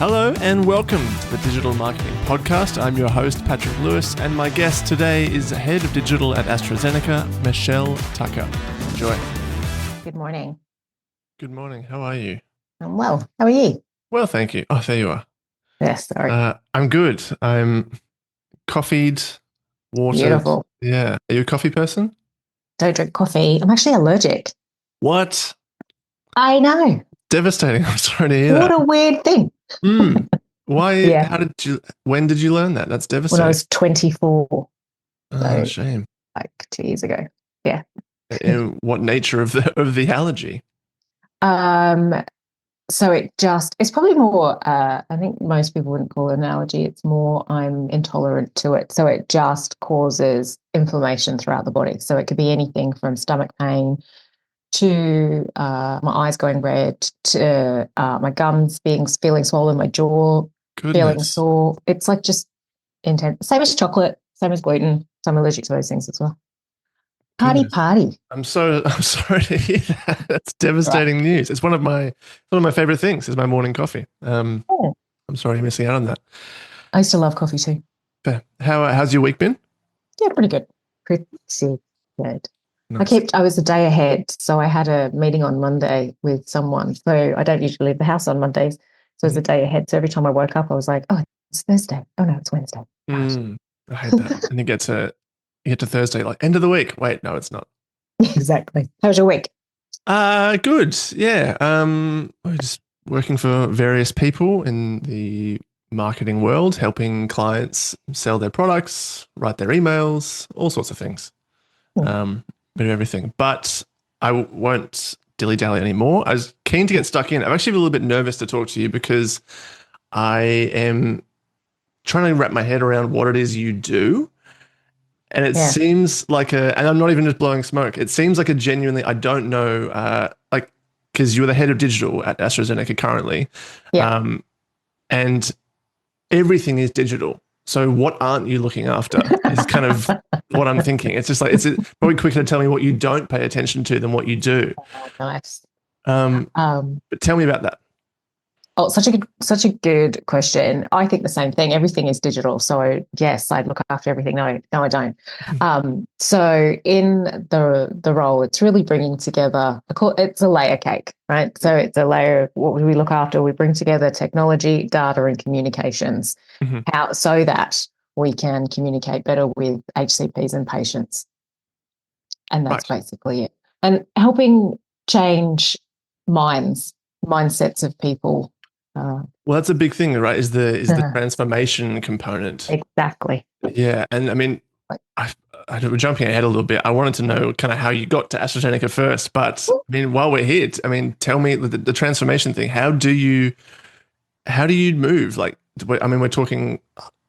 Hello and welcome to the Digital Marketing Podcast. I'm your host, Patrick Lewis, and my guest today is Head of Digital at AstraZeneca, MichelleTucker. Enjoy. Good morning. Good morning. How are you? I'm well. How are you? Well, thank you. Oh, there you are. Yes, sorry. I'm good. I'm coffeed, watered. Beautiful. Yeah. Are you a coffee person? Don't drink coffee. I'm actually allergic. What? I know. Devastating. I'm sorry to hear What that. a weird thing. Why? Yeah. When did you learn that? That's When I devastating. was 24, Oh, so shame. like 2 years ago. Yeah. And what nature of the allergy? Um, so it's probably more, I think most people wouldn't call it an allergy. It's more I'm intolerant to it. So it just causes inflammation throughout the body. So it could be anything from stomach pain to my eyes going red, to my gums feeling swollen, my jaw feeling Goodness. sore. It's like just intense. Same as chocolate, same as gluten. So I'm allergic to those things as well. Goodness. Party. I'm sorry to hear that. That's Right. devastating news. It's one of my favorite things is my morning coffee. Oh, I'm sorry you're missing out on that. I used to love coffee too. Fair. How's your week been? Yeah, pretty good. Pretty good. Nice. I was a day ahead. So I had a meeting on Monday with someone. So I don't usually leave the house on Mondays. So it was a day ahead. So every time I woke up, I was like, oh, it's Thursday. Oh no, it's Wednesday. I hate that. And you get to Thursday, like end of the week. Wait, no, it's not. Exactly. How was your week? Good. Yeah. We're just working for various people in the marketing world, helping clients sell their products, write their emails, all sorts of things. Hmm. Bit of everything. But won't dilly-dally anymore. I was keen to get stuck in. I'm actually a little bit nervous to talk to you because I am trying to wrap my head around what it is you do. And it Yeah. seems like and I'm not even just blowing smoke. It seems like a genuinely, I don't know, because you're the head of digital at AstraZeneca currently, Yeah. um, and everything is digital. So what aren't you looking after is kind of what I'm thinking. It's just like, it's probably quicker to tell me what you don't pay attention to than what you do. Nice. Um, Um, but tell me about that. oh, such a good question. I think the same thing. Everything is digital. So yes, I look after everything. No, I don't. So in the role, it's really bringing together. It's a layer cake, right? So it's a layer of what we look after. We bring together technology, data, and communications, Mhm. so that we can communicate better with HCPs and patients. And that's Right. basically it. And helping change mindsets of people. Well, that's a big thing, right? Is the transformation component. Exactly. Yeah, and I mean, I, we're jumping ahead a little bit. I wanted to know kind of how you got to AstraZeneca first, but I mean, while we're here, I mean, tell me the transformation thing. How do you move? Like, I mean, we're talking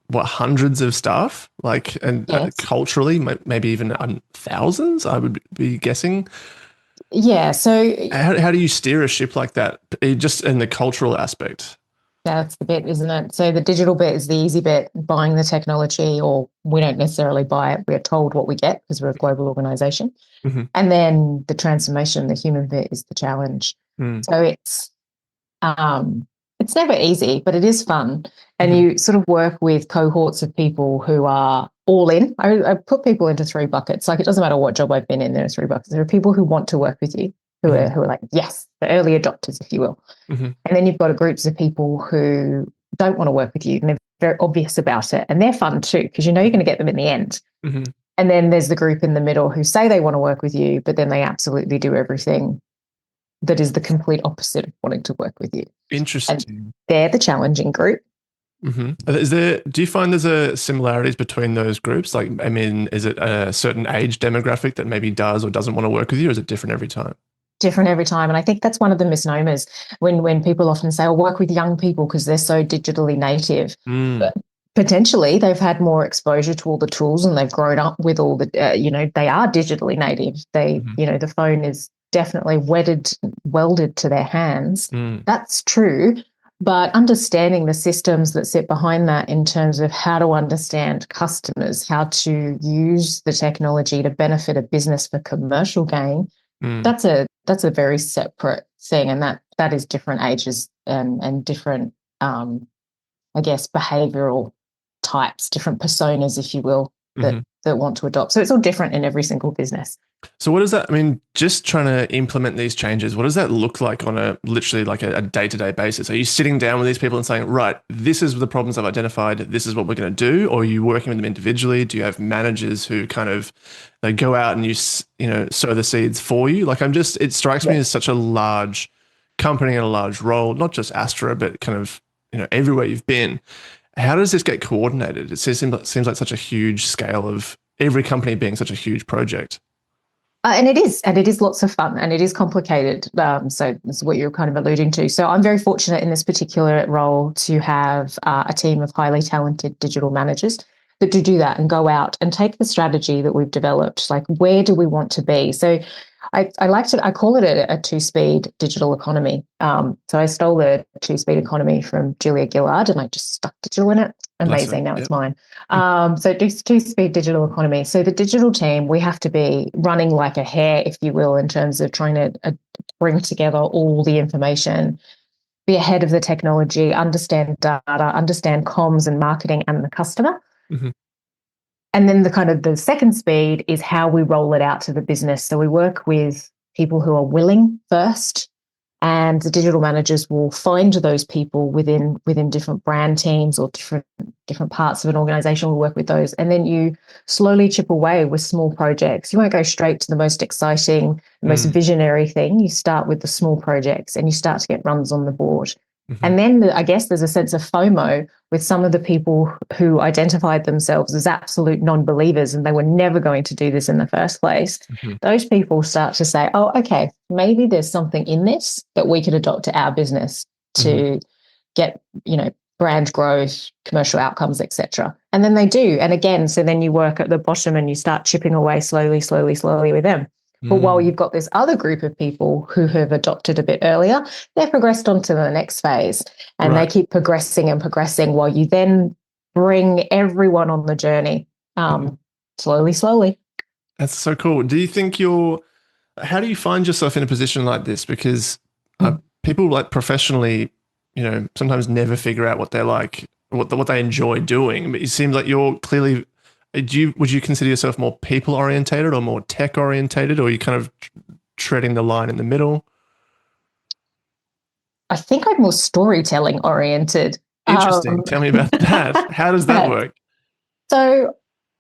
what, hundreds of staff, like, and Yes. culturally, maybe even thousands. I would be guessing. Yeah. So How do you steer a ship like that? Just in the cultural aspect. that's the bit, isn't it? So the digital bit is the easy bit, buying the technology, or we don't necessarily buy it. We're told what we get because we're a global organization. Hmm. And then the transformation, the human bit is the challenge. Mm. So it's never easy, but it is fun. And Hmm. you sort of work with cohorts of people who are all in. I put people into three buckets. Like it doesn't matter what job I've been in, there are three buckets. There are people who want to work with you, who are like, yes, the early adopters, if you will. Hmm. And then you've got groups of people who don't want to work with you and they're very obvious about it. And they're fun too, because you know you're going to get them in the end. Hmm. And then there's the group in the middle who say they want to work with you, but then they absolutely do everything that is the complete opposite of wanting to work with you. And Interesting. they're the challenging group. Hmm. Do you find there's a similarities between those groups? Like, I mean, is it a certain age demographic that maybe does or doesn't want to work with you, or is it different every time? Different every time. And I think that's one of the misnomers when people often say, I'll work with young people because they're so digitally native. Mm. But potentially they've had more exposure to all the tools and they've grown up with all the, they are digitally native. Mhm. The phone is definitely welded to their hands. Mm. That's true. But understanding the systems that sit behind that in terms of how to understand customers, how to use the technology to benefit a business for commercial gain, Mm. that's a very separate thing, and that is different ages and different I guess, behavioral types, different personas, if you will, that Mhm. that want to adopt. So it's all different in every single business. So what does that, I mean, just trying to implement these changes, what does that look like on a literally like a day-to-day basis? Are you sitting down with these people and saying, right, this is the problems I've identified, this is what we're going to do? Or are you working with them individually? Do you have managers who kind of, they go out and sow the seeds for you? Like it strikes me Yeah. as such a large company and a large role, not just Astra, but kind of, everywhere you've been. How does this get coordinated? It seems like such a huge scale of every company being such a huge project. And it is lots of fun, and it is complicated. So that's what you're kind of alluding to. So I'm very fortunate in this particular role to have a team of highly talented digital managers that do that and go out and take the strategy that we've developed. Like, where do we want to be? So I call it a two-speed digital economy. So I stole the two-speed economy from Julia Gillard and I just stuck digital in it. Bless her. Amazing. Now Yep. it's mine. So two-speed digital economy. So the digital team, we have to be running like a hare, if you will, in terms of trying to bring together all the information, be ahead of the technology, understand data, understand comms and marketing and the customer. Mhm. And then the second speed is how we roll it out to the business. So we work with people who are willing first, and the digital managers will find those people within different brand teams or different parts of an organization. We'll work with those, and then you slowly chip away with small projects. You won't go straight to the most exciting, most Mm. visionary thing. You start with the small projects, and you start to get runs on the board. Mhm. And then I guess there's a sense of FOMO with some of the people who identified themselves as absolute non-believers and they were never going to do this in the first place. Mhm. Those people start to say, oh, okay, maybe there's something in this that we could adopt to our business Mhm. to get, brand growth, commercial outcomes, etc. And then they do. And again, so then you work at the bottom and you start chipping away slowly, slowly, slowly with them. But while Mm. you've got this other group of people who have adopted a bit earlier, they've progressed on to the next phase and they Right. keep progressing and progressing while you then bring everyone on the journey Mhm. slowly, slowly. That's so cool. How do you find yourself in a position like this? Because Mm. people like professionally, sometimes never figure out what they're like, what they enjoy doing. But it seems like you're clearly, would you consider yourself more people orientated or more tech orientated, or are you kind of treading the line in the middle? I think I'm more storytelling oriented. Interesting. Tell me about that. How does that work? So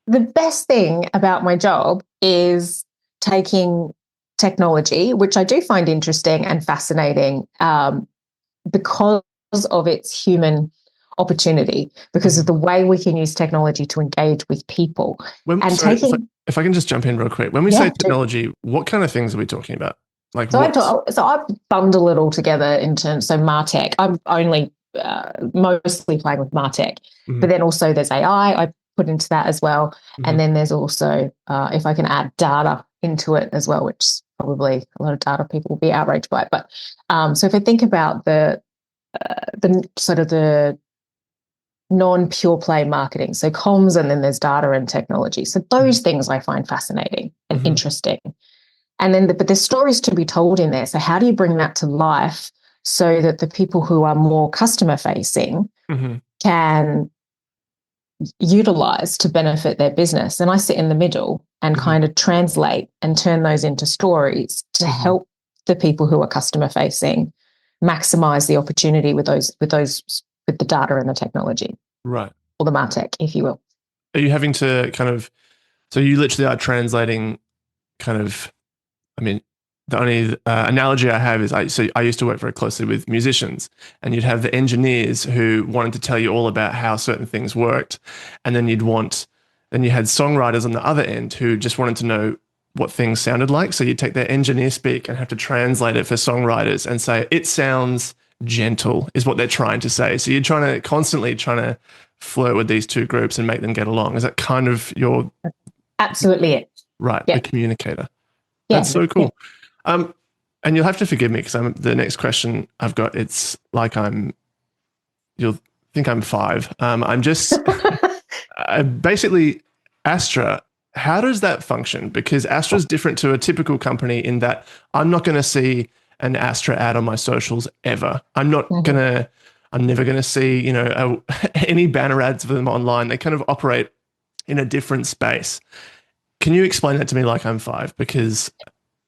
the best thing about my job is taking technology, which I do find interesting and fascinating, because of its human opportunity, because of Mhm. the way we can use technology to engage with people. And Sorry, taking, if I can just jump in real quick. When we say yeah, technology, what kind of things are we talking about? Like so what? I bundle it all together in terms. So Martech, I'm only mostly playing with Martech, but Mhm. then also there's AI. I put into that as well, and Mhm. then there's also if I can add data into it as well, which probably a lot of data people will be outraged by. But so if I think about the sort of the non-pure play marketing, so comms, and then there's data and technology. So those things I find fascinating and Mhm. interesting. And then, but there's stories to be told in there. So how do you bring that to life so that the people who are more customer facing Mhm. can utilize to benefit their business? And I sit in the middle and Mhm. kind of translate and turn those into stories to Mhm. help the people who are customer facing maximize the opportunity with the data and the technology, Right. or the martech, if you will. Are you having to kind of, so you literally are translating kind of, I mean, the only analogy I have is I used to work very closely with musicians, and you'd have the engineers who wanted to tell you all about how certain things worked, and then you had songwriters on the other end who just wanted to know what things sounded like. So you'd take their engineer speak and have to translate it for songwriters and say it sounds gentle is what they're trying to say. So you're constantly trying to flirt with these two groups and make them get along. Is that kind of your Absolutely it. right, the Yeah. communicator? That's Yeah. so Yeah. cool. Um, and you'll have to forgive me because the next question I've got. It's like you'll think I'm five. I'm just basically Astra. How does that function? Because Astra is different to a typical company in that I'm not going to see an Astra ad on my socials ever. I'm not going Mhm. to. I'm never going to see, any banner ads for them online. They kind of operate in a different space. Can you explain that to me like I'm five? Because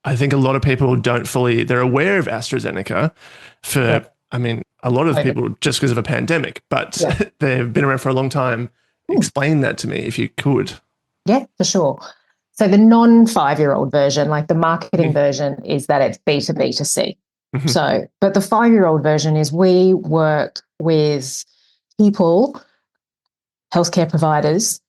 I think a lot of people don't fully, they're aware of AstraZeneca Yeah. for, I mean, a lot of COVID. people just because of a pandemic, but Yeah. they've been around for a long time. Hmm. Explain that to me if you could. Yeah, for sure. So the non-5-year-old version, like the marketing Mhm. version, is that it's B2B2C. Mhm. So, but the 5-year-old version is we work with people, healthcare providers,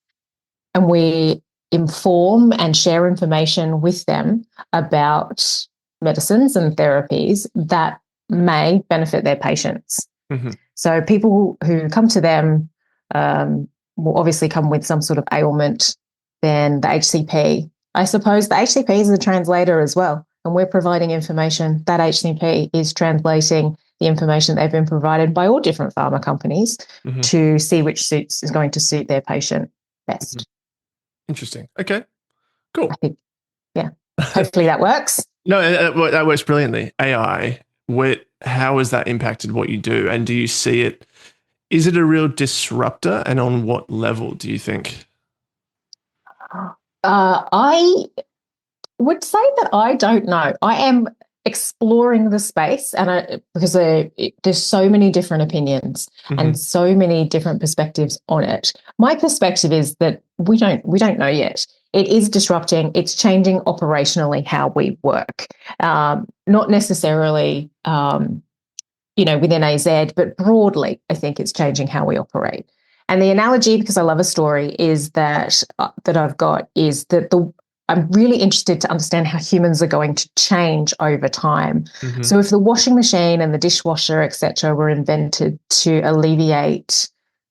and we inform and share information with them about medicines and therapies that may benefit their patients. Mhm. So people who come to them will obviously come with some sort of ailment. Then the HCP, I suppose the HCP is a translator as well. And we're providing information. That HCP is translating the information they've been provided by all different pharma companies Mhm. to see which suits is going to suit their patient Mhm. best. Interesting. Okay, I cool. think, yeah, hopefully that works. No, that works brilliantly. AI, how has that impacted what you do? And do you see it? Is it a real disruptor? And on what level do you think? I would say that I don't know. I am exploring the space, and because there's so many different opinions Hmm. and so many different perspectives on it. My perspective is that we don't know yet. It is disrupting. It's changing operationally how we work, not necessarily within AZ, but broadly, I think it's changing how we operate. And the analogy, because I love a story, is that I've got is that the I'm really interested to understand how humans are going to change over time. Hmm. So if the washing machine and the dishwasher, etc., were invented to alleviate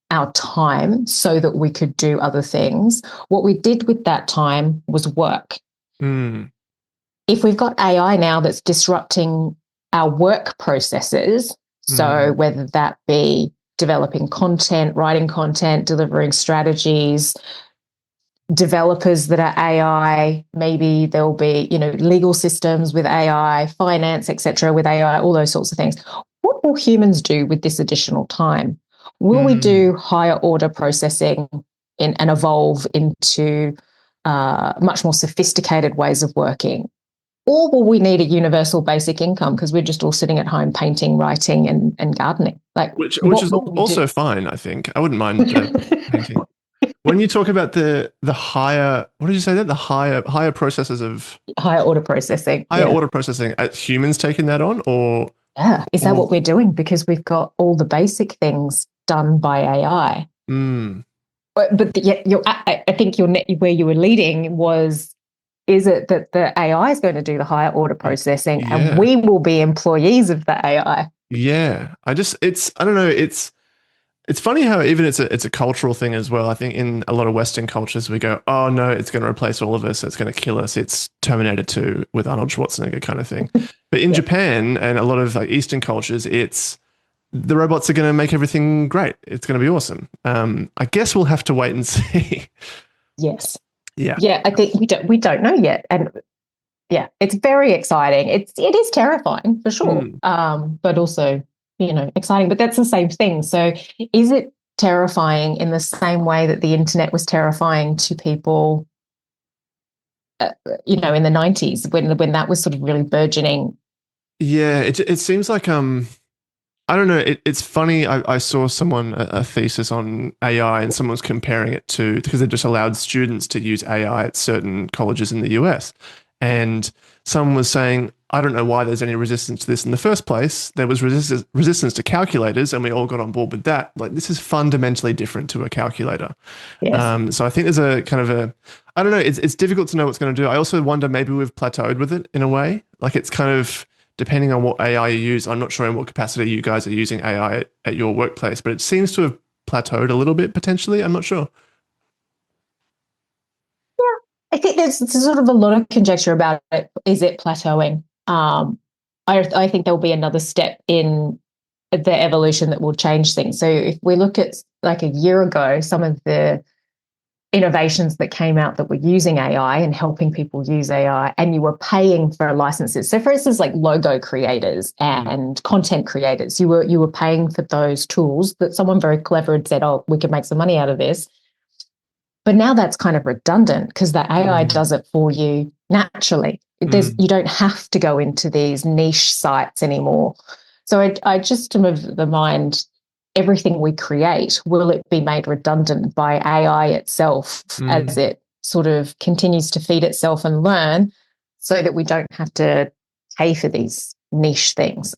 our time so that we could do other things, what we did with that time was work. Mm. If we've got AI now that's disrupting our work processes, so Mm. whether that be developing content, writing content, delivering strategies, developers that are AI, maybe there'll be, legal systems with AI, finance, etc., with AI, all those sorts of things. What will humans do with this additional time? Will we Mm. do higher order processing and evolve into much more sophisticated ways of working? Or will we need a universal basic income because we're just all sitting at home painting, writing, and gardening? Like, Which what is will we do? also fine, I think. I wouldn't mind painting. When you talk about the higher, what did you say that? The higher processes of Higher order processing. higher Yeah. order processing, humans taking that on, Yeah. Is that or what we're doing? Because we've got all the basic things done by AI. mm, But yet I think where you were leading was, is it that the AI is going to do the higher order processing and yeah, we will be employees of the AI? yeah. I don't know. It's funny how even it's a cultural thing as well. I think in a lot of Western cultures we go, oh no, it's going to replace all of us. It's going to kill us. It's Terminator 2 with Arnold Schwarzenegger kind of thing. But in Yeah. Japan and a lot of like Eastern cultures, it's the robots are going to make everything great. It's going to be awesome. I guess we'll have to wait and see. Yes. Yeah. Yeah, I think we don't know yet. And yeah, it's very exciting. It is terrifying for sure, Mm. but also exciting. But that's the same thing. So, is it terrifying in the same way that the internet was terrifying to people, in the 90s when that was sort of really burgeoning? Yeah. It seems like I don't know. It's funny. I saw someone a thesis on AI, and someone was comparing it to because they just allowed students to use AI at certain colleges in the US, and someone was saying, I don't know why there's any resistance to this in the first place. There was resistance to calculators, and we all got on board with that. Like this is fundamentally different to a calculator. Yes. So I think there's a kind of a, I don't know, it's difficult to know what's going to do. I also wonder maybe we've plateaued with it in a way. Like it's kind of depending on what AI you use. I'm not sure in what capacity you guys are using AI at your workplace, but it seems to have plateaued a little bit potentially. I'm not sure. I think there's sort of a lot of conjecture about it. Is it plateauing? I think there'll be another step in the evolution that will change things. So if we look at like a year ago, some of the innovations that came out that were using AI and helping people use AI, and you were paying for licenses. So, for instance, like logo creators and content creators, you were paying for those tools that someone very clever had said, "Oh, we could make some money out of this." But now that's kind of redundant because the AI does it for you naturally. You don't have to go into these niche sites anymore. So I just am of the mind, everything we create, will it be made redundant by AI itself as it sort of continues to feed itself and learn, so that we don't have to pay for these niche things?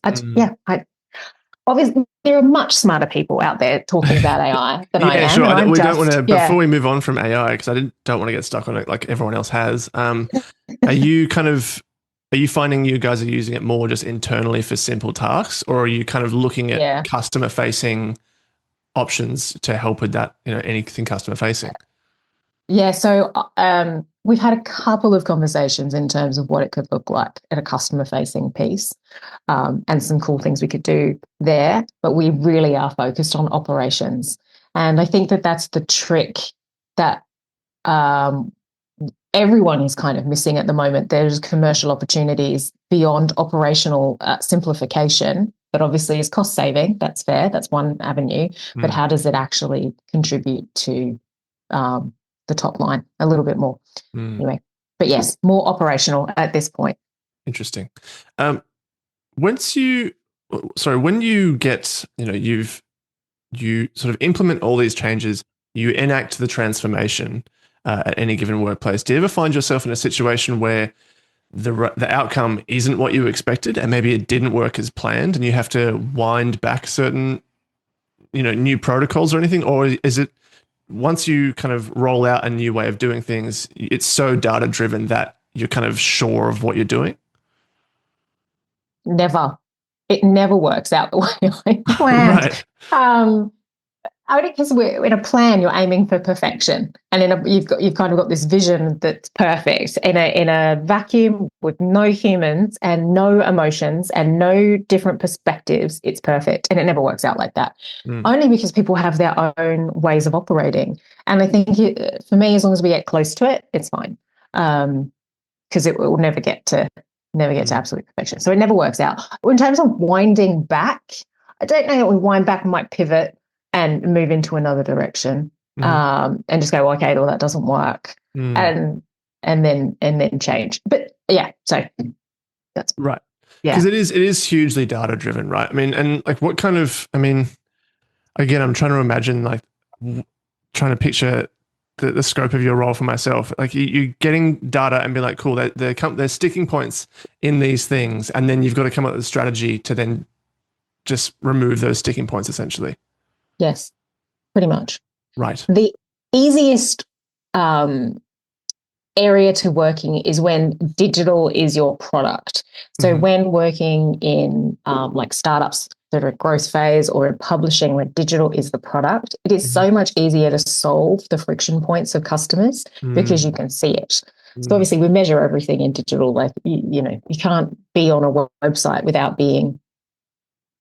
Obviously, there are much smarter people out there talking about AI than I Yeah, am. sure. And I'm We don't just, want to, before we move on from AI, because don't want to get stuck on it like everyone else has. Are you kind of, are you finding you guys are using it more just internally for simple tasks, or are you kind of looking at yeah. customer facing options to help with that, anything customer facing? Yeah, so we've had a couple of conversations in terms of what it could look like at a customer-facing piece, and some cool things we could do there. But we really are focused on operations, and I think that that's the trick that everyone is kind of missing at the moment. There's commercial opportunities beyond operational simplification, but obviously is cost saving. That's fair. That's one avenue. But how does it actually contribute to the top line a little bit more? Anyway, but yes, more operational at this point. Interesting. Once you, sorry, when you get, you sort of implement all these changes, you enact the transformation at any given workplace. Do you ever find yourself in a situation where the outcome isn't what you expected, and maybe it didn't work as planned, and you have to wind back certain, new protocols or anything? Or is it once you kind of roll out a new way of doing things, it's so data driven that you're kind of sure of what you're doing? Never. It never works out the way I planned. Right. Only because we're in a plan, you're aiming for perfection, and you've kind of got this vision that's perfect in a vacuum with no humans and no emotions and no different perspectives. It's perfect, and it never works out like that. Only because people have their own ways of operating, and I think for me, as long as we get close to it, it's fine. Because it will never get to absolute perfection. So it never works out. In terms of winding back, I don't know that we wind back and might pivot and move into another direction, and just go, okay, well, that doesn't work, and then change. But yeah, so that's right. Because it is hugely data driven, right? I mean, and like what kind of, I mean, again, I'm trying to imagine, like trying to picture the scope of your role for myself. Like you getting data and be like, cool, there's sticking points in these things, and then you've got to come up with a strategy to then just remove those sticking points, essentially. Yes, pretty much. Right. The easiest area to working is when digital is your product. So when working in like startups that are at growth phase, or in publishing where digital is the product, it is so much easier to solve the friction points of customers because you can see it. So obviously we measure everything in digital. Like, you can't be on a website without being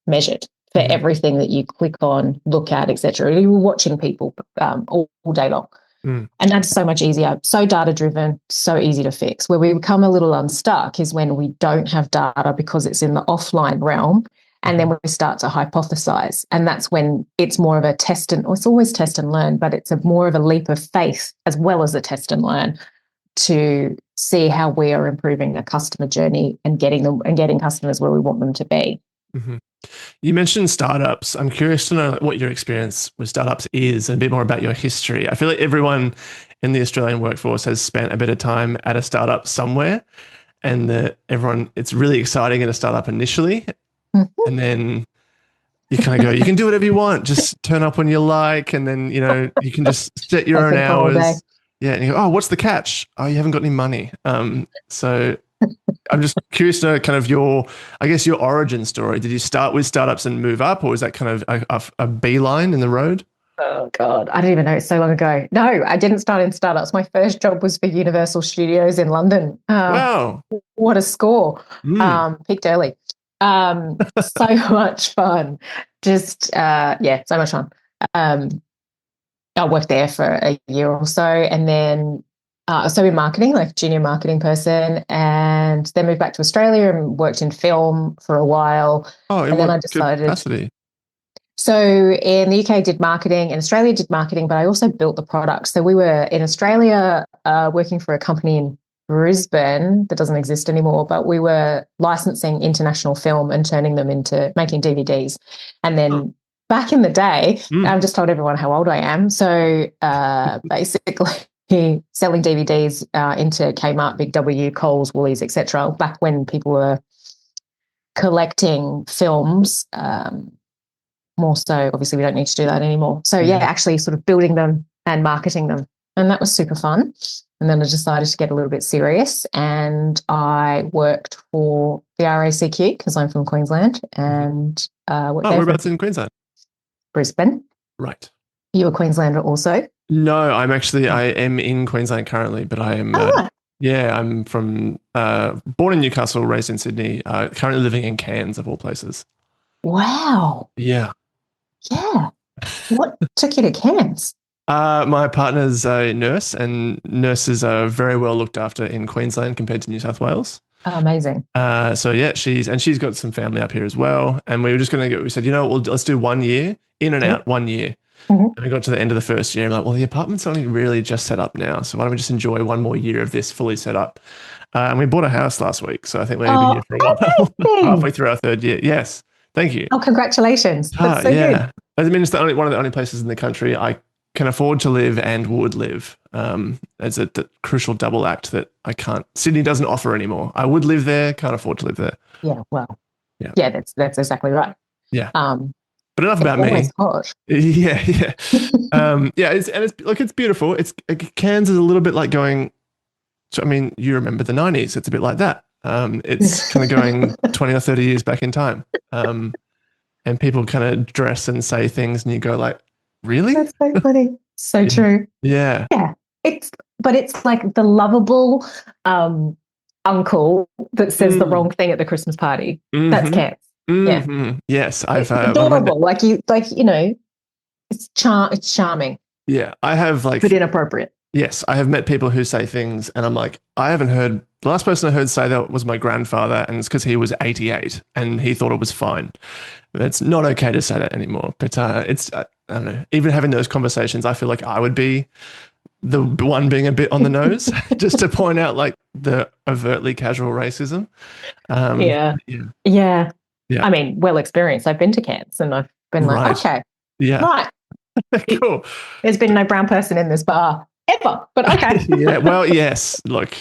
measured for everything that you click on, look at, etc. You're watching people all day long. And that's so much easier, so data driven, so easy to fix. Where we become a little unstuck is when we don't have data because it's in the offline realm, and then we start to hypothesize. And that's when it's more of a it's always test and learn, but it's more of a leap of faith as well as a test and learn to see how we are improving the customer journey and getting customers where we want them to be. You mentioned startups. I'm curious to know what your experience with startups is and a bit more about your history. I feel like everyone in the Australian workforce has spent a bit of time at a startup somewhere, and it's really exciting in a startup initially. And then you kind of go, you can do whatever you want, just turn up when you like. And then, you can just set your own hours. Yeah. And you go, oh, what's the catch? Oh, you haven't got any money. So I'm just curious to know kind of your origin story. Did you start with startups and move up, or was that kind of a beeline in the road? Oh God, I don't even know. It's so long ago. No, I didn't start in startups. My first job was for Universal Studios in London. Wow. What a score. Peaked early. So much fun. Just, so much fun. I worked there for a year or so, and then so in marketing, like junior marketing person, and then moved back to Australia and worked in film for a while. Oh, in And then what I decided, capacity? so in the UK, did marketing, in Australia, did marketing, but I also built the product. So we were in Australia working for a company in Brisbane that doesn't exist anymore, but we were licensing international film and turning them into making DVDs. And Oh. then back in the day, Mm. I've just told everyone how old I am. So basically, selling DVDs into Kmart, Big W, Coles, Woolies, etc. Back when people were collecting films. More so, obviously, we don't need to do that anymore. So, yeah, Yeah. actually, sort of building them and marketing them. And that was super fun. And then I decided to get a little bit serious. And I worked for the RACQ because I'm from Queensland Mhm. and worked Oh, there for whereabouts in Queensland? Brisbane. Right. You a Queenslander also? No, I Oh, am in Queensland currently, but I am, oh right. yeah, I'm from, born in Newcastle, raised in Sydney, currently living in Cairns of all places. Wow. Yeah. Yeah. What took you to Cairns? My partner's a nurse, and nurses are very well looked after in Queensland compared to New South Wales. Oh, amazing. So yeah, she's got some family up here as well. And we were just gonna go. We said, let's do 1 year in and Yeah. out, 1 year. Mhm. And we got to the end of the first year. And we're like, well, the apartment's only really just set up now, so why don't we just enjoy one more year of this fully set up? And we bought a house last week, so I think we're gonna be Oh, here for a while. Halfway amazing. through our third year. Yes, thank you. Oh, congratulations. That's so good. Yeah. I mean, it's the only one of the only places in the country I can afford to live and would live. As a crucial double act that I can't. Sydney doesn't offer anymore. I would live there, can't afford to live there. Yeah, well, Yeah, yeah, that's exactly right. yeah. Um, But enough it's about always me. hot. Yeah, yeah, yeah. It's beautiful. It's Cairns is a little bit like going. So, I mean, you remember the '90s? It's a bit like that. It's kind of going 20 or 30 years back in time. And people kind of dress and say things, and you go like, really? That's so funny. So Yeah. true. Yeah. Yeah. But it's like the lovable um uncle that says the Mm. wrong thing at the Christmas party. That's Hmm. Cats. Yeah. Hmm. Yes, I've It's one of my adorable. It's charming, yeah, I have but like inappropriate. yes, I have met people who say things, and I'm like, I haven't heard. The last person I heard say that was my grandfather, and it's because he was 88 and he thought it was fine. But it's not okay to say that anymore. But I don't know. Even having those conversations, I feel like I would be the one being a bit on the nose, just to point out like the overtly casual racism. Yeah. Yeah, Yeah. yeah, I mean, well experienced. I've been to Cats and I've been like, right, okay, yeah, right. cool. There's been no brown person in this bar ever, but okay. Yeah, well, yes. Look,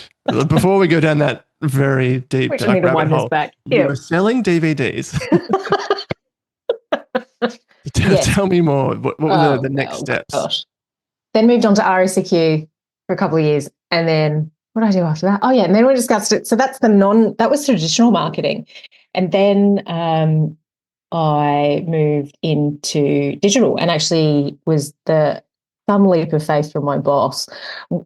before we go down that very deep We just need dark to rabbit wind this hole, back. you Yeah. were selling DVDs. Yes. Tell me more. What were the next Oh steps? gosh. Then moved on to RACQ for a couple of years. And then what did I do after that? Oh yeah. And then we discussed it. So that was traditional marketing. And then I moved into digital and actually was some leap of faith from my boss,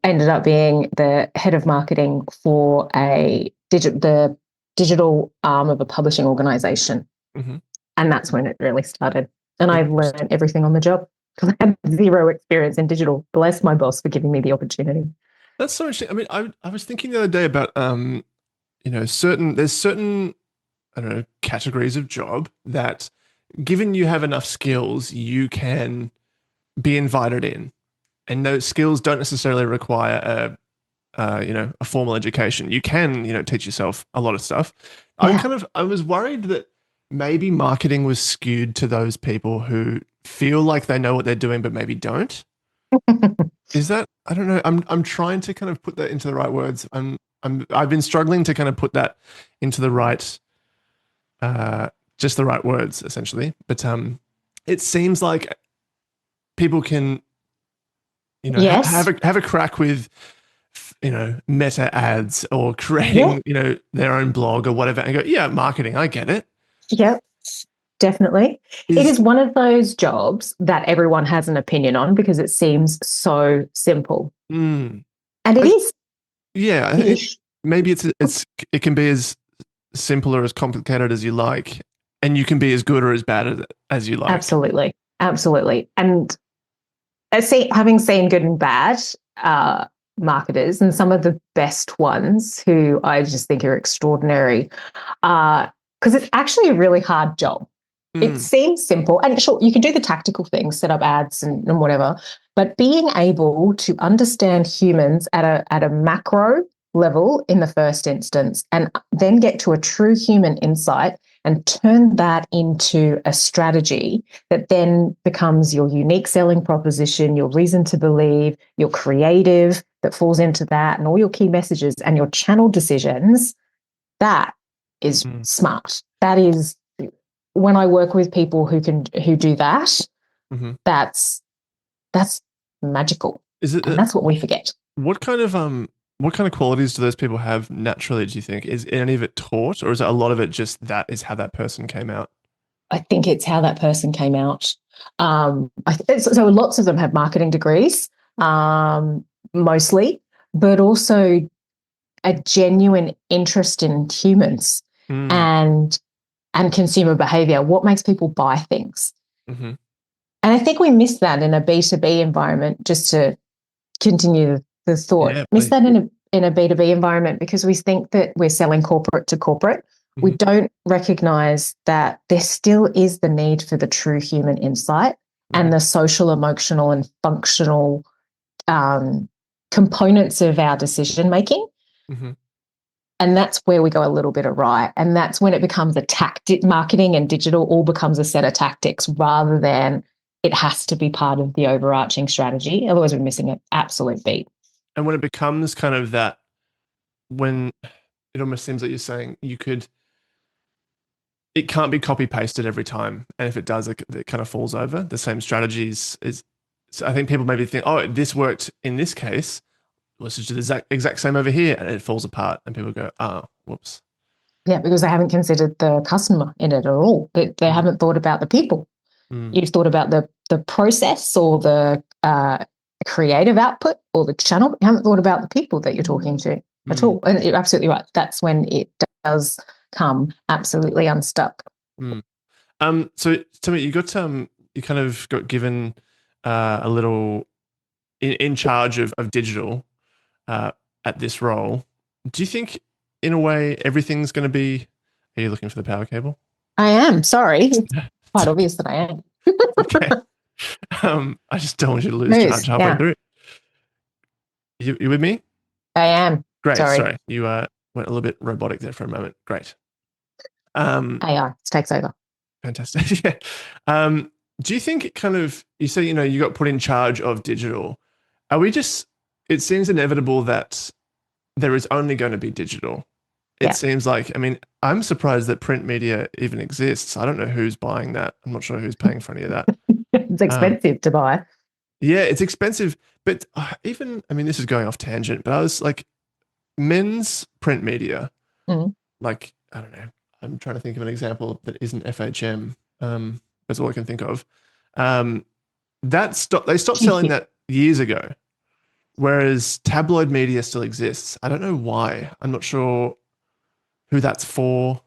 ended up being the head of marketing for the digital arm of a publishing organization. Hmm. And that's when it really started. And I've Interesting. learned everything on the job because I had zero experience in digital. Bless my boss for giving me the opportunity. That's so interesting. I mean, I was thinking the other day about there's certain I don't know categories of job that, given you have enough skills, you can be invited in, and those skills don't necessarily require a formal education. You can, teach yourself a lot of stuff. Yeah. I was worried that maybe marketing was skewed to those people who feel like they know what they're doing, but maybe don't. Is that, I don't know. I'm trying to kind of put that into the right words. I've been struggling to kind of put that into the right, uh, just the right words essentially. But it seems like people can, Yes. have a crack with meta ads or Yeah. creating, their own blog or whatever and go, yeah, marketing, I get it. Yep. Definitely. It Is is one of those jobs that everyone has an opinion on because it seems so simple. mm, And it I, is yeah, ish. maybe it can be as simple or as complicated as you like, and you can be as good or as bad as you like. Absolutely. Absolutely. And having seen good and bad uh, marketers, and some of the best ones who I just think are extraordinary, because it's actually a really hard job. It Mm, seems simple, and sure, you can do the tactical things, set up ads and whatever, but being able to understand humans at a macro level in the first instance, and then get to a true human insight and turn that into a strategy that then becomes your unique selling proposition, your reason to believe, your creative that falls into that, and all your key messages and your channel decisions, that is mm. smart. That is, when I work with people who do that, Hmm. that's that's magical. Is it And that's what we forget. what kind of qualities do those people have naturally, do you think? Is any of it taught, or is it a lot of it just that is how that person came out? I think it's how that person came out. So lots of them have marketing degrees, mostly, but also a genuine interest in humans Mm, and consumer behavior. What makes people buy things? hmm. And I think we miss that in a B2B environment, just to continue the thought, Yeah, miss please. that in a B2B environment because we think that we're selling corporate to corporate. We Hmm. don't recognize that there still is the need for the true human insight Hmm. and the social, emotional, and functional um, components of our decision making. Hmm. And that's where we go a little bit awry. And that's when it becomes a tactic. Marketing and digital all becomes a set of tactics rather than it has to be part of the overarching strategy. Otherwise, we're missing an absolute beat. And when it becomes kind of that, when it almost seems like you're saying it can't be copy pasted every time, and if it does, it kind of falls over. The same strategies is. So I think people maybe think, oh, this worked in this case. Let's just do the exact same over here, and it falls apart, and people go, oh, whoops. Yeah, because they haven't considered the customer in it at all. They Mm, haven't thought about the people. mm, You've thought about the process or the creative output or the channel. You haven't thought about the people that you're talking to at mm, all. And you're absolutely right. That's when it does come absolutely unstuck. mm. So tell me, you kind of got given a little in charge of digital uh, at this role. Do you think, in a way, everything's going to be? Are you looking for the power cable? I am. Sorry. It's quite obvious that I am. Okay. I just don't want you to lose charge News. halfway Yeah, through. You with me? I am. Great. Sorry. Sorry, you went a little bit robotic there for a moment. Great. Um, AI takes over. fantastic. Yeah. Do you think it kind of, you say, you got put in charge of digital. Are we just, it seems inevitable that there is only going to be digital. It Yeah. seems like, I mean, I'm surprised that print media even exists. I don't know who's buying that. I'm not sure who's paying for any of that. It's Um, expensive to buy. yeah, it's expensive, but even, I mean, this is going off tangent, but I was like, men's print media, Mm. like, I don't know, I'm trying to think of an example that isn't FHM. That's all I can think of. Um, they stopped selling that years ago, whereas tabloid media still exists. I don't know why. I'm not sure who that's for.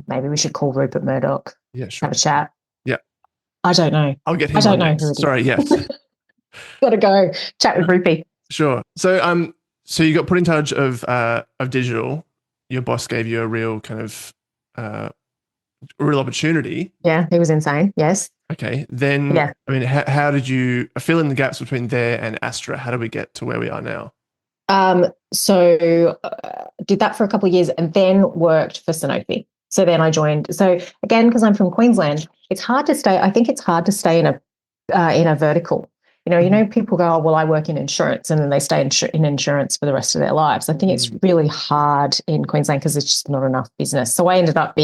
Maybe we should call Rupert Murdoch, Yeah, have a sure. chat. Yeah, I don't know. I'll get I him don't on know who next. it is. Sorry, yes. Gotta go chat with Rupee. Sure. So you got put in charge of digital. Your boss gave you a real kind of uh, a real opportunity. Yeah, he was insane. Yes. Okay. Then, Yeah. I mean, how did you fill in the gaps between there and Astra? How do we get to where we are now? So did that for a couple of years and then worked for Sanofi. So then I joined. So again, because I'm from Queensland, it's hard to stay. I think it's hard to stay in a vertical. Mhm. People go, oh, well, I work in insurance, and then they stay in insurance for the rest of their lives. I think it's Mm. really hard in Queensland because there's just not enough business. So I ended up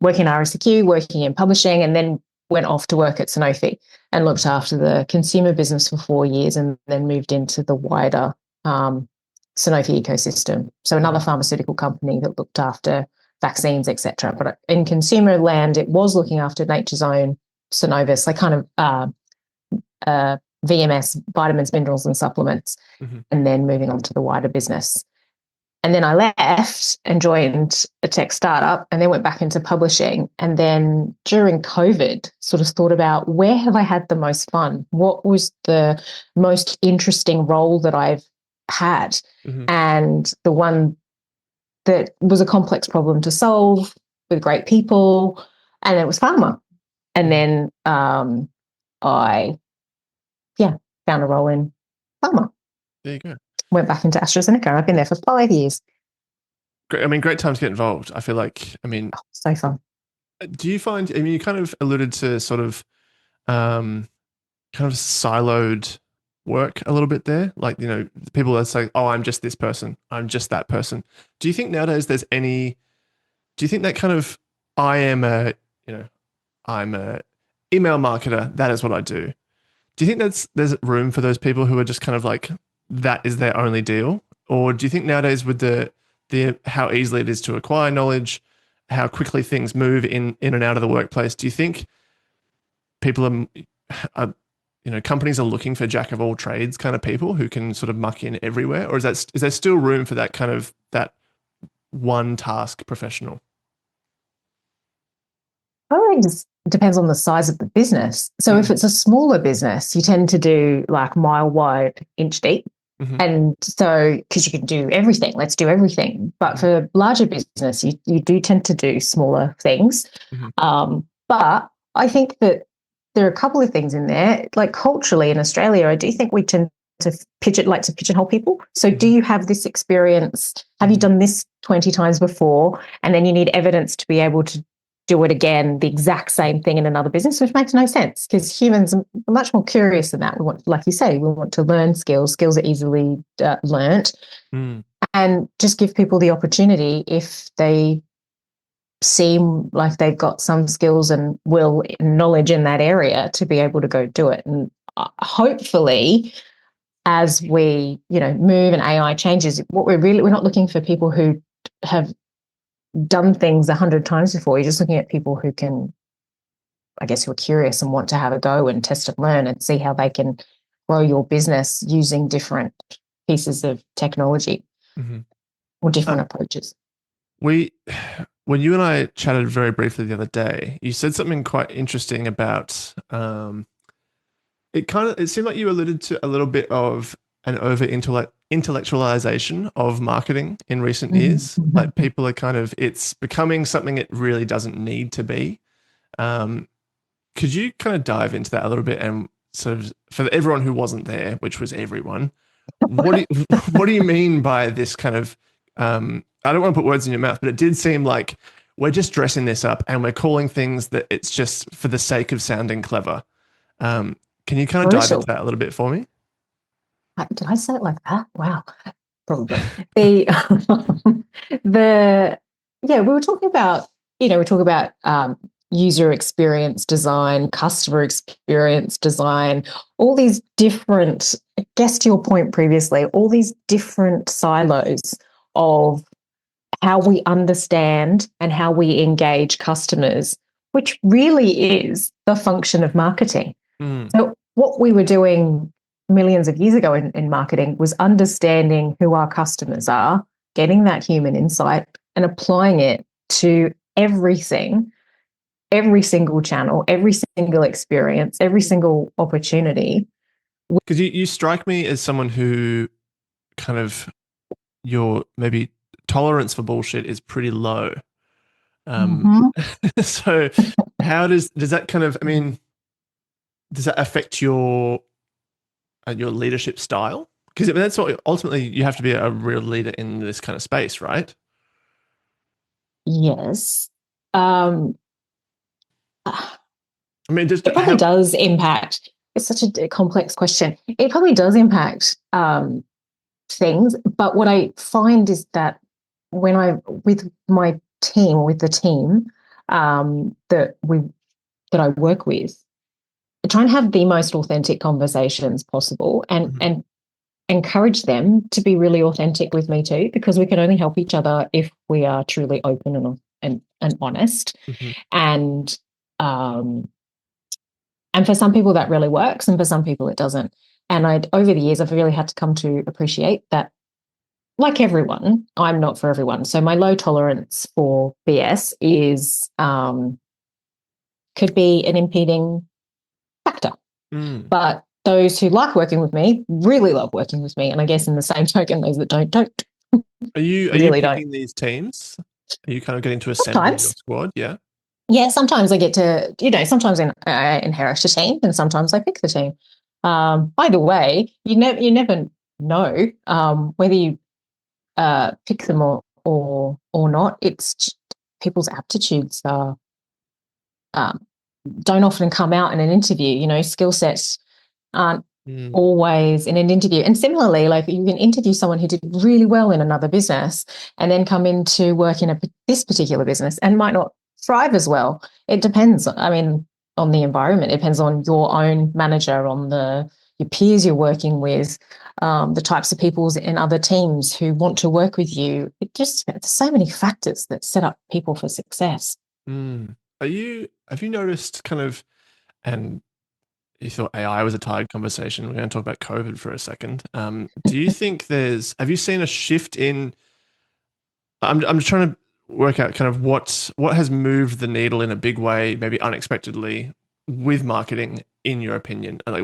working in RSQ, working in publishing, and then went off to work at Sanofi and looked after the consumer business for 4 years, and then moved into the wider Sanofi ecosystem. So another Mm. pharmaceutical company that looked after vaccines, etc. But in consumer land, it was looking after Nature's Own, Synovus, like kind of VMS, vitamins, minerals, and supplements, Mhm. and then moving on to the wider business. And then I left and joined a tech startup and then went back into publishing. And then during COVID, sort of thought about where have I had the most fun? What was the most interesting role that I've had? Mm-hmm. And the one that was a complex problem to solve with great people, and it was pharma. And Mm-hmm. then I, yeah, found a role in pharma. There you go. Went back into AstraZeneca. I've been there for 5 years. Great. I mean, great time to get involved. I feel like, I mean, Oh, so fun. do you find, I mean, you kind of alluded to sort of, um, kind of siloed work a little bit there. Like, people are saying, oh, I'm just this person. I'm just that person. Do you think nowadays do you think that kind of, I am a, you know, I'm a email marketer. That is what I do. Do you think there's room for those people who are just kind of like, that is their only deal? Or do you think nowadays with the how easily it is to acquire knowledge, how quickly things move in and out of the workplace, do you think people are companies are looking for jack of all trades kind of people who can sort of muck in everywhere, or is there still room for that kind of that one task professional? I think it just depends on the size of the business. So if Mm. it's a smaller business, you tend to do like mile wide, inch deep. Mm-hmm. And so, because you can do everything, let's do everything. But Mm-hmm. for larger business, you do tend to do smaller things. Mm-hmm. But I think that there are a couple of things in there. Like culturally in Australia, I do think we tend to pigeonhole people. So do Mm-hmm. you have this experience? Have you Mm-hmm. done this 20 times before? And then you need evidence to be able to do it again, the exact same thing in another business, which makes no sense because humans are much more curious than that. We want, like you say, we want to learn skills. Skills are easily learnt, Mm. and just give people the opportunity if they seem like they've got some skills and will and knowledge in that area to be able to go do it. And hopefully, as we move and AI changes, we're not looking for people who have done things 100 times before. You're just looking at people who can, I guess, who are curious and want to have a go and test and learn and see how they can grow your business using different pieces of technology Mm-hmm. or different Um, approaches. we when you and I chatted very briefly the other day, you said something quite interesting about it seemed like you alluded to a little bit of an over intellectualization of marketing in recent years. Like people are kind of it's becoming something it really doesn't need to be. Um, could you kind of dive into that a little bit and sort of for everyone who wasn't there, which was everyone, what do you mean by this kind of I don't want to put words in your mouth, but it did seem like we're just dressing this up and we're calling things that it's just for the sake of sounding clever. Um, can you kind of dive into Crucial. that a little bit for me? Did I say it like that? Wow, probably. The the yeah, we were talking about we talk about user experience design, customer experience design, all these different. I guess to your point previously, all these different silos of how we understand and how we engage customers, which really is the function of marketing. Mm, So, what we were doing millions of years ago in marketing was understanding who our customers are, getting that human insight, and applying it to everything, every single channel, every single experience, every single opportunity. because you strike me as someone who kind of your maybe tolerance for bullshit is pretty low. Um, Mm-hmm. so how does that kind of I mean does that affect your leadership style? Because I mean, that's what ultimately you have to be a real leader in this kind of space, right? Yes. Um, I mean, just it probably how. does impact. It's such a complex question. It probably does impact things. But what I find is that when I with my team, with the team that I work with, I try and have the most authentic conversations possible Mhm, and encourage them to be really authentic with me too, because we can only help each other if we are truly open and honest. mhm, And um, and for some people that really works, and for some people it doesn't. And over the years, I've really had to come to appreciate that like everyone, I'm not for everyone. So my low tolerance for BS is could be an impeding factor. Mm. But those who like working with me really love working with me. And I guess in the same token, those that don't Are you really don't. picking these teams? Are you kind of getting to assemble your Sometimes, squad? Yeah. yeah, sometimes I get to, sometimes I inherit a team and sometimes I pick the team. Either way, you never know whether you pick them or not. It's just, people's aptitudes are um, don't often come out in an interview. Skill sets aren't Mm. always in an interview. And similarly, like you can interview someone who did really well in another business and then come into work in this particular business and might not thrive as well. It depends. I mean, on the environment. It depends on your own manager, on your peers you're working with, the types of people in other teams who want to work with you. There's so many factors that set up people for success. Mm. Have you noticed kind of, and you thought AI was a tired conversation. We're going to talk about COVID for a second. Do you think have you seen a shift in, I'm just trying to work out kind of what has moved the needle in a big way, maybe unexpectedly with marketing, in your opinion? Like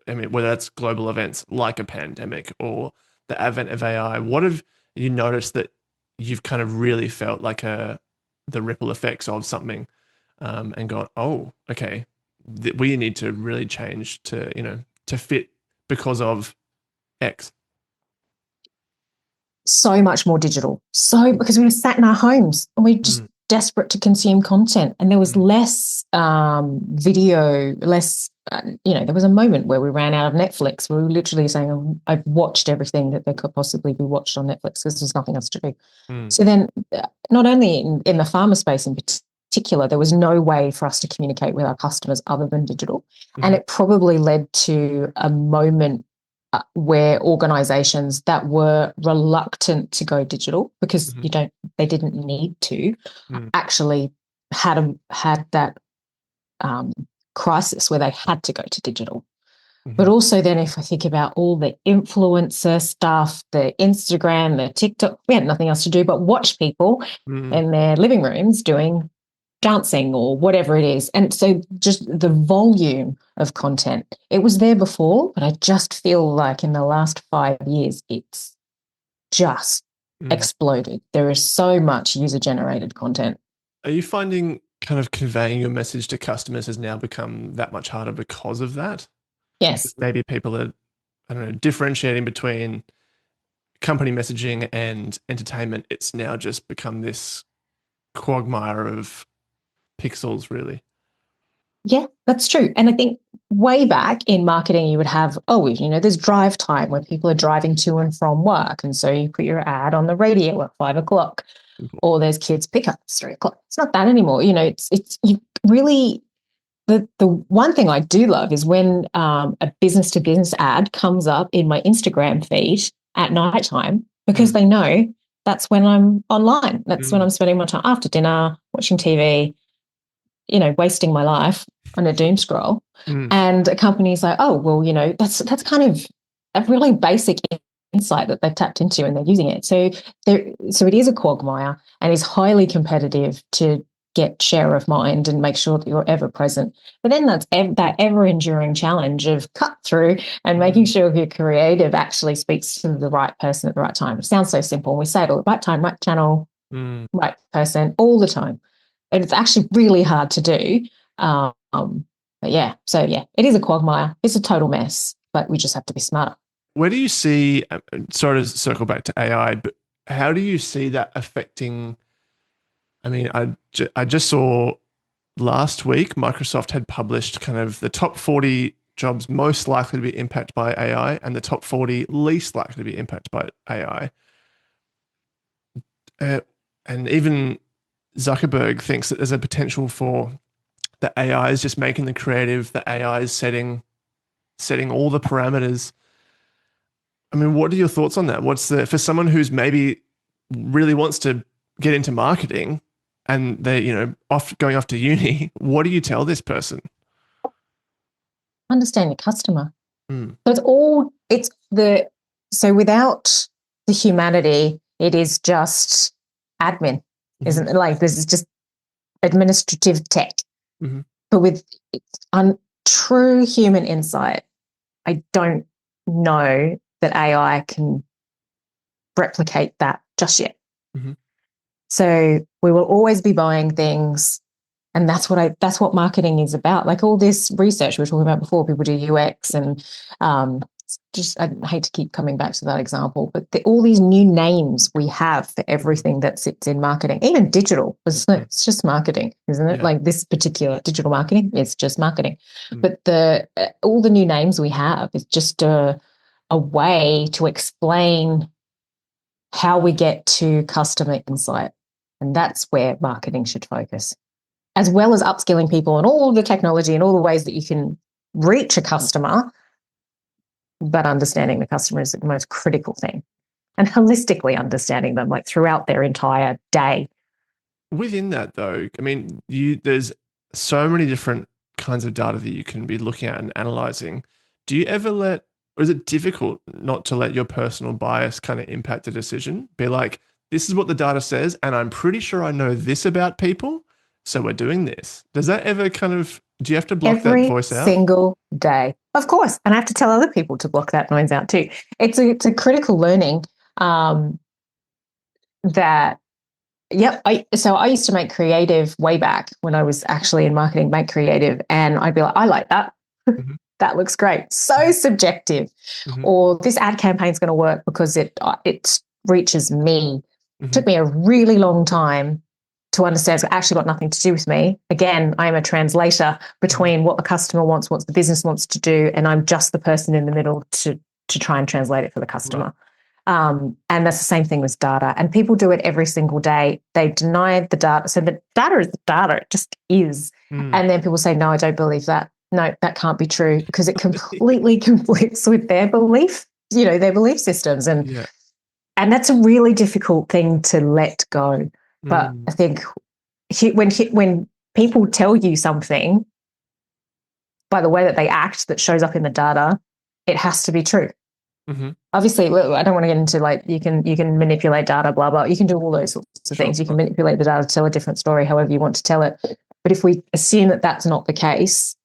I mean, whether that's global events like a pandemic or the advent of AI, what have you noticed that you've kind of really felt like the ripple effects of something, and gone, oh, okay, we need to really change to fit because of X. So much more digital. So because we were sat in our homes and we are just Mm, desperate to consume content, and there was mm, less video, less. There was a moment where we ran out of Netflix. We were literally saying, oh, "I've watched everything that there could possibly be watched on Netflix because there's nothing else to do." mm, So then, not only in the pharma space in particular, there was no way for us to communicate with our customers other than digital. And mhm, it probably led to a moment where organizations that were reluctant to go digital because mhm, they didn't need to, mm, actually had that um, crisis where they had to go to digital. But mhm, also, then if I think about all the influencer stuff, the Instagram, the TikTok, we had nothing else to do but watch people mm. in their living rooms doing dancing or whatever it is. And so just the volume of content, it was there before, but I just feel like in the last 5 years, it's just Mm. exploded. There is so much user generated content. Are you finding kind of conveying your message to customers has now become that much harder because of that? Because Yes. maybe people are, I don't know, differentiating between company messaging and entertainment. It's now just become this quagmire of pixels, really. Yeah, that's true. And I think way back in marketing, you would have, there's drive time where people are driving to and from work. And so you put your ad on the radio at 5 o'clock, or there's kids pickups 3 o'clock. It's not that anymore. You really, the one thing I do love is when a business to business ad comes up in my Instagram feed at nighttime because Mm, they know that's when I'm online. That's when mm, I'm spending my time after dinner, watching TV, wasting my life on a doom scroll. mm, And a company's like, oh, well, that's kind of a really basic insight that they've tapped into and they're using it. So it is a quagmire and is highly competitive to get share of mind and make sure that you're ever present. But then that's that ever enduring challenge of cut through and making mm, sure your creative actually speaks to the right person at the right time. It sounds so simple. We say it all the right time, right channel, mm. right person all the time. And it's actually really hard to do. Um, but yeah, so yeah, it is a quagmire. It's a total mess, but we just have to be smarter. Where do you see, sorry to circle back to AI, but how do you see that affecting? I mean, I just saw last week Microsoft had published kind of the top 40 jobs most likely to be impacted by AI and the top 40 least likely to be impacted by AI. Uh, and even Zuckerberg thinks that there's a potential for the AI is just making the creative, the AI is setting all the parameters. I mean, what are your thoughts on that? For someone who's maybe really wants to get into marketing and they, going off to uni, what do you tell this person? Understand your customer. Mm, So it's without the humanity. It is just admin, isn't it? Like this is just administrative tech. Mm-hmm. But with true human insight, I don't know that AI can replicate that just yet. Mm-hmm. So we will always be buying things. And that's what marketing is about. Like all this research we were talking about before, people do UX and just I hate to keep coming back to that example, but all these new names we have for everything that sits in marketing, even digital, it's just marketing, isn't it? Yeah. Like this particular digital marketing, it's just marketing. Mm. But all the new names we have is just a way to explain how we get to customer insight. And that's where marketing should focus, as well as upskilling people on all the technology and all the ways that you can reach a customer. But understanding the customer is the most critical thing, and holistically understanding them, like throughout their entire day. Within that, though, I mean, there's so many different kinds of data that you can be looking at and analyzing. Do you ever or is it difficult not to let your personal bias kind of impact the decision? Be like, this is what the data says, and I'm pretty sure I know this about people, so we're doing this. Does that ever do you have to block that Every voice out? single day, of course. And I have to tell other people to block that noise out too. It's a critical learning that. Yep. So I used to make creative way back when I was actually in marketing, make creative, and I'd be like, I like that. Mm-hmm. That looks great. So subjective. Mm-hmm. Or this ad campaign is going to work because it reaches me. It Mm-hmm. took me a really long time to understand it's actually got nothing to do with me. Again, I am a translator between what the customer wants, what the business wants to do, and I'm just the person in the middle to try and translate it for the customer. Right. And that's the same thing with data. And people do it every single day. They deny the data. So the data is the data. It just is. Mm. And then people say, no, I don't believe that. No, that can't be true because it completely conflicts with their belief, their belief systems. Yeah. And that's a really difficult thing to let go. But I think when people tell you something by the way that they act that shows up in the data, it has to be true. Mm-hmm. Obviously, I don't want to get into like you can manipulate data, blah blah. You can do all those sorts of things. You can manipulate the data to tell a different story, however you want to tell it. But if we assume that that's not the case,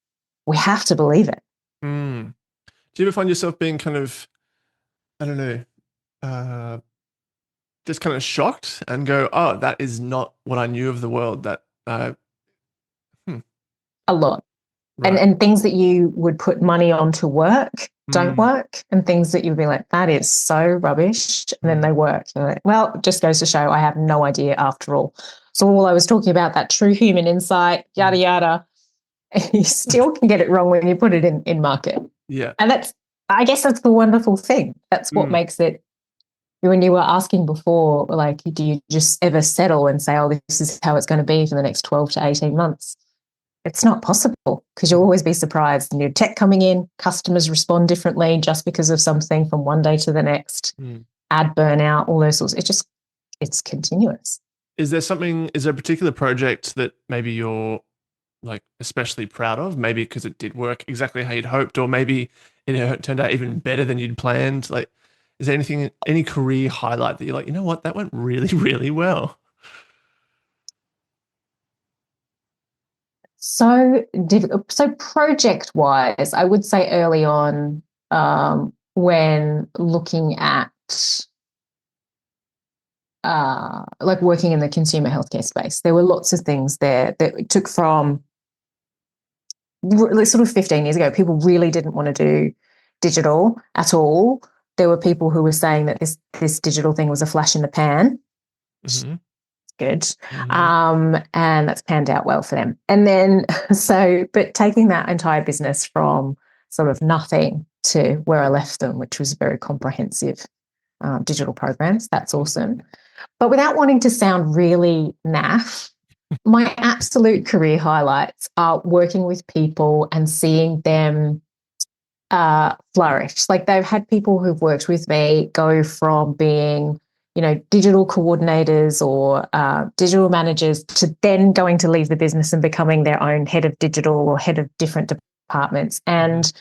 we have to believe it. Mm. Do you ever find yourself being kind of, I don't know, just kind of shocked and go, "Oh, that is not what I knew of the world." That, hmm, A lot. right. And things that you would put money on to work don't Mm, work, and things that you'd be like, that is so rubbish, and then mm, they work. Like, well, it just goes to show I have no idea after all. So all I was talking about, that true human insight, yada mm. yada, you still can get it wrong when you put it in market. Yeah. And I guess that's the wonderful thing. That's what Mm, makes it. When you were asking before, like, do you just ever settle and say, oh, this is how it's going to be for the next 12 to 18 months? It's not possible because you'll always be surprised. New tech coming in, customers respond differently just because of something from one day to the next, mm. ad burnout, all those sorts. It's continuous. Is there a particular project that maybe you're like especially proud of? Maybe because it did work exactly how you'd hoped, or maybe it turned out even better than you'd planned. Like, is there any career highlight that you're like, you know what, that went really, really well? So difficult. So project wise, I would say early on, when looking at like working in the consumer healthcare space, there were lots of things there that it took from sort of 15 years ago. People really didn't want to do digital at all. There were people who were saying that this digital thing was a flash in the pan. Mm-hmm. Good. Mm-hmm. And that's panned out well for them. And then, but taking that entire business from sort of nothing to where I left them, which was very comprehensive digital programs, that's awesome. But without wanting to sound really naff, my absolute career highlights are working with people and seeing them flourish. Like they've had people who've worked with me go from being, digital coordinators or digital managers to then going to leave the business and becoming their own head of digital or head of different departments. And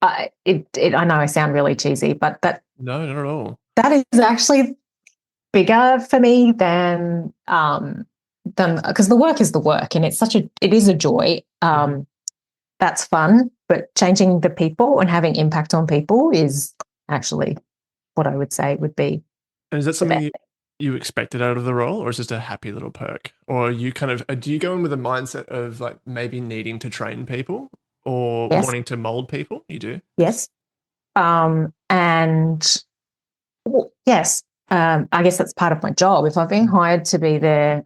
I know I sound really cheesy, but No, not at all. that is actually bigger for me than because the work is the work, and it is a joy. That's fun, but changing the people and having impact on people is actually what I would say would be And is that the something best. you expected out of the role, or is it just a happy little perk? Or you kind of do you go in with a mindset of like maybe needing to train people or Yes, wanting to mold people? You do? yes, and well, yes, I guess that's part of my job. If I've been hired to be their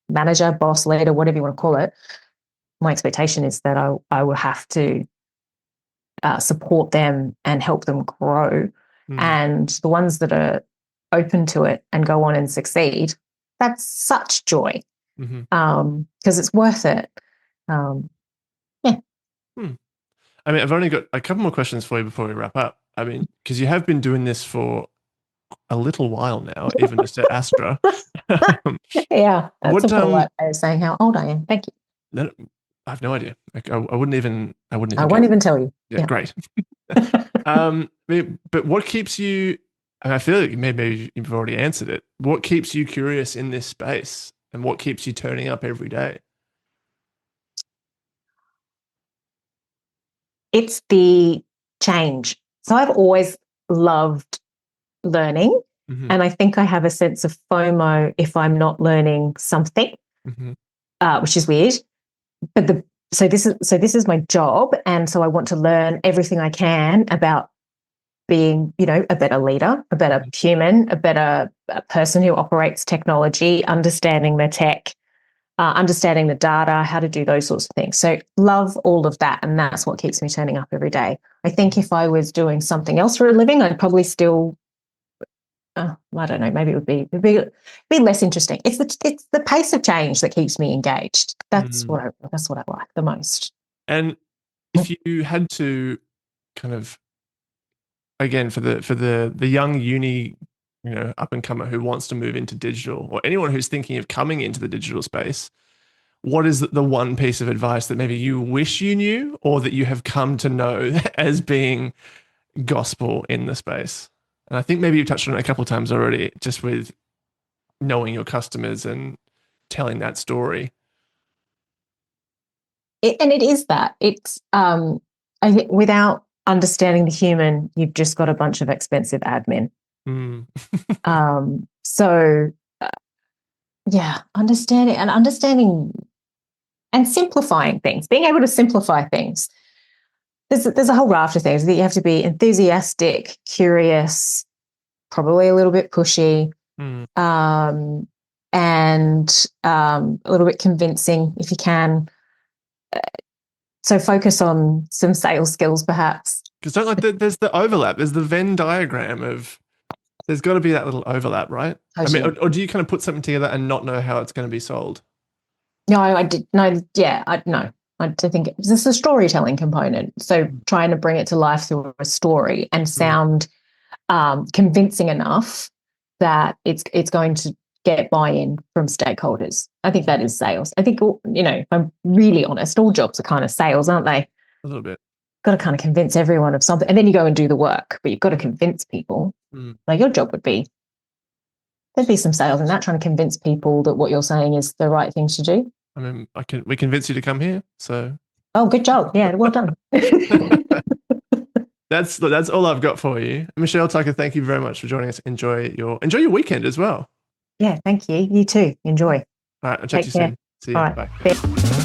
manager, boss, leader, whatever you want to call it, my expectation is that I will have to support them and help them grow. Mm, And the ones that are open to it and go on and succeed, that's such joy hmm because it's worth it. Um, yeah. hmm. I mean, I've only got a couple more questions for you before we wrap up. I mean, because you have been doing this for a little while now, even just at Astra. Yeah, that's a What polite way of saying how old I am. Thank you. no, I have no idea. Like, I wouldn't even I guess. won't even tell you. Yeah, Yeah. great. But what keeps you, and I feel like maybe you've already answered it. What keeps you curious in this space and what keeps you turning up every day? It's the change. So I've always loved learning. Hmm And I think I have a sense of FOMO if I'm not learning something, hmm which is weird. But this is my job, and so I want to learn everything I can about being, a better leader, a better human, a better person who operates technology, understanding the tech, understanding the data, how to do those sorts of things. So love all of that, and that's what keeps me turning up every day. I think if I was doing something else for a living, I'd probably still I don't know. Maybe it'd be less interesting. It's the pace of change that keeps me engaged. Mm. That's what I like the most. And if you had to kind of again for the young uni, up and comer who wants to move into digital, or anyone who's thinking of coming into the digital space, what is the one piece of advice that maybe you wish you knew or that you have come to know as being gospel in the space? And I think maybe you've touched on it a couple of times already, just with knowing your customers and telling that story. And it is that it's I think without understanding the human, you've just got a bunch of expensive admin. Mm. So yeah, understanding and simplifying things, being able to simplify things. There's a whole raft of things that you have to be enthusiastic, curious, probably a little bit pushy, Mm. um, and a little bit convincing if you can. So focus on some sales skills, perhaps. Because don't like there's the overlap. There's the Venn diagram of there's got to be that little overlap, right? I mean, Totally. or do you kind of put something together and not know how it's going to be sold? No, I did. No, yeah, I no. I do think it's a storytelling component. So trying to bring it to life through a story and Mm. sound convincing enough that it's going to get buy-in from stakeholders. I think that is sales. I think if I'm really honest, all jobs are kind of sales, aren't they? A little bit. Got to kind of convince everyone of something, and then you go and do the work. But you've got to convince people. Mm. Like your job would be there'd be some sales in that, trying to convince people that what you're saying is the right thing to do. I mean, we convinced you to come here, so Oh, good job. Yeah, well done. that's all I've got for you. MichelleTucker, thank you very much for joining us. Enjoy your weekend as well. Yeah, thank you. You too. Enjoy. All right, I'll chat to Take you care. soon. See All you. right. Bye. See ya.